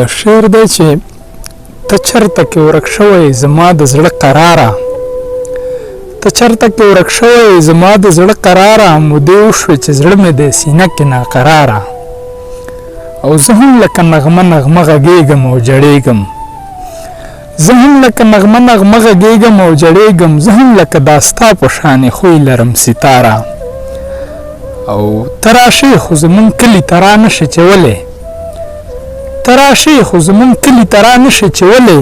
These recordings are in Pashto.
شعر دی چې ته چرته کې ورک شوی زما د زړه قراره، ته چرته کې ورک شوی زما د زړه قراره، مودې وشوې چې زړه مې د سینه کې ناقراره، او زه هم لکه نغمه نغمه غږېږم او جړېږم، زه هم لکه نغمه نغمه غږېږم او جړېږم، زه هم لکه دا ستا په شانې خوی لرم ستاره، او ته راشې خو زمونږ کلي ته را نشې چې ولې، ته راشې خو زمونږ کلي ته را نشې چې ولې،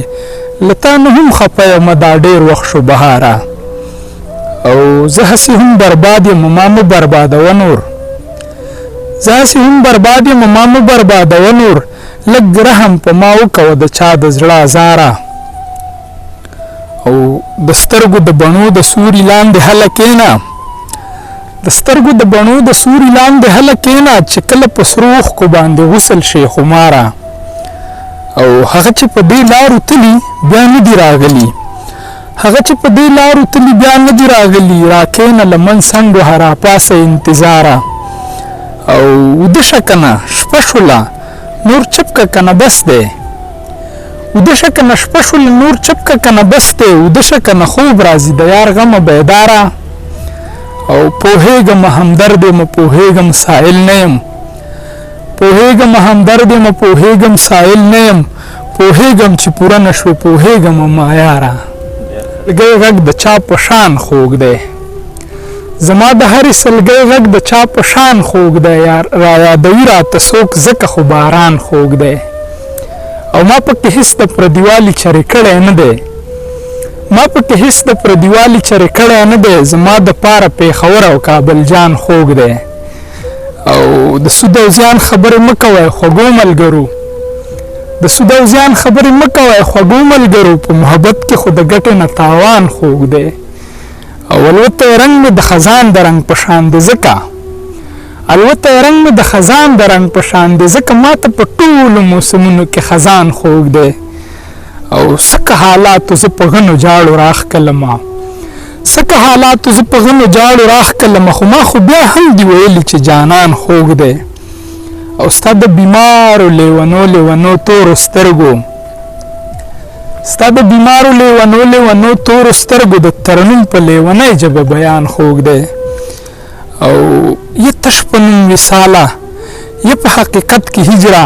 له تا نه هم خفه یمه دا ډېر وخت شو بهاره، او زه هسې هم برباد یم ما مه بربادوه نور، زه هسې هم برباد یم ما مه بربادوه نور، لږ رحم په ما وکوه د چا د زړه ازاره، او د سترګو د بڼو د سوري لاندې هله کښېنه، د سترګو د بڼو د سوري لاندې هله کښېنه، چې کله په سرو اوښکو باندې غسل شي خماره، او هغه چې په دې لارو تلي بیا نه دي راغلي، هغه چې په دې لارو تلي بیا نه دي راغلي، راکښېنه لمن څنډو راپاسه انتظاره، او وده شه کنه شپه شوله نور چپ که کنه بس دی، وده شه کنه شپه شوله نور چپ که کنه بس دی، وده شه کنه خوب راځي د یار غمه بیداره، او پوهېږم همدرد یم پوهېږم سایل نه یم، پوهېږم همدرد یم پوهېږم سایل نه یم، پوهېږم چې پوره نه شوې پوهېږم ما یاره، سلګی غږ د چا په شان خوږ دی، زما د هرې سلګی غږ د چا په شان خوږ دی، را یادوي راته څوک ځکه خو باران خوږ دی، او ما پکې هېڅ د پردیوالي چرې کړی نه دی، ما پکې هېڅ د پردیوالي چرې کړی نه دی، زما دپاره پېښور او کابل جان خوږ دی، او د سود او زیان خبرې مه کوئ خوږو ملګرو، د سود او زیان خبرې مه کوئ خوږو ملګرو، په محبت کې خو د ګټې نه تاوان خوږ دی، او الوتی رنګ مې د خزان د رنګ په شان دی ځکه، الوتی رنګ مې د خزان د رنګ په شان دی ځکه ماته په ټولو موسمونو کې خزان خوږ دی، او سکه حالاتو زه په غنو جاړو راښکلمه، سکه حالاتو زه په غنو جاړو راښکلمه، خو ما خو بیا هم دي ویلي چې جانان خوږ دی، او ستا د بیمارو لیونو لیونو تورو سترګو، ستا د بیمارو لیونو لیونو تورو سترګو د ترنم په لیونۍ ژبه بیان خوږ دی، او یه تش په نوم وصاله یه په حقیقت کې هجره،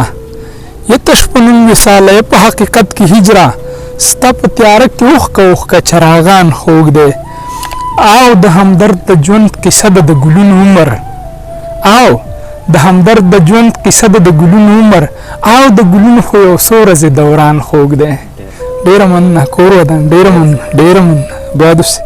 یه تش په نوم وصاله یه په حقیقت کې هجره، ستا په تیاره کې اوښکه اوښکه چراغان خوږ دی، او د همدرد د ژوند کیسه ده د ګلونو عمر، او د همدرد د ژوند کیسه ده د ګلونو عمر، او د ګلونو خو یو څو ورځې دوران خوږ دی. ډېره مننه کور ودان، ډېره مننه بیا دوسي.